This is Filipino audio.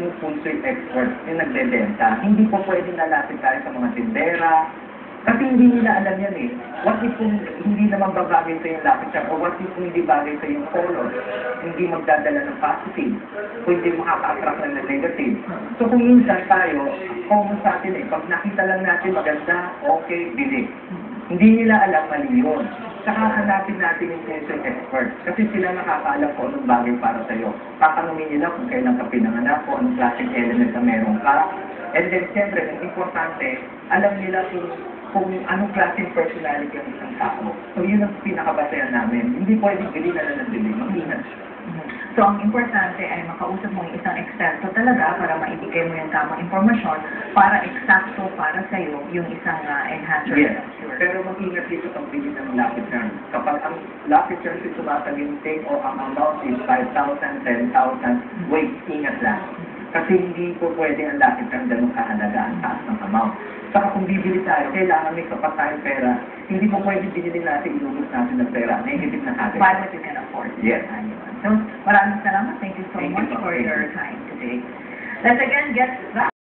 mismo punsoy expert yung nagbebenta. Hindi po pwedeng lalapit tayo sa mga tindera. Kasi hindi nila alam yan eh. What if kung hindi naman babagay sa yung lapit siya, o what if kung hindi bagay sa yung color, hindi magdadala ng positive, o hindi makaka-attract lang ng negative. So kung minsan tayo, common sa atin eh, pag nakita lang natin maganda, okay, bili. Hindi nila alam mali yun. Saka hanapin natin yung punsoy expert. Kasi sila nakakaalam kung anong bagay para sa'yo. Tatanungin nila kung kailan ka pinanganak, kung anong klaseng element na meron ka. And then, siyempre, ang importante, alam nila kung anong klaseng personality ang isang tao. So, yun ang pinakabasayan namin. Hindi pwedeng bili na lang ng bili. Mag-ingat siya. So, ang importante ay makausap mo yung isang eksperto talaga para maibigay mo yung tamang impormasyon para eksakto para sa'yo yung isang enhancer. Yes. Pero mag-ingat dito pag bili ng lapid charm. Kapag ang lapid charm is sumasaginting o ang amount is 5,000, 10,000, wait, ingat lang. Kasi hindi po pwede ang lapid charm ganun kahalaga ang taas ng amount. Saka kung bibili tayo, kailangan may kapat tayong pera. Hindi po pwede binili natin, ilubos natin ng pera. Negative na kagad. While you can afford. Yes. So, maraming salamat. Thank you so Thank you much so for much. your time today. Let's again get back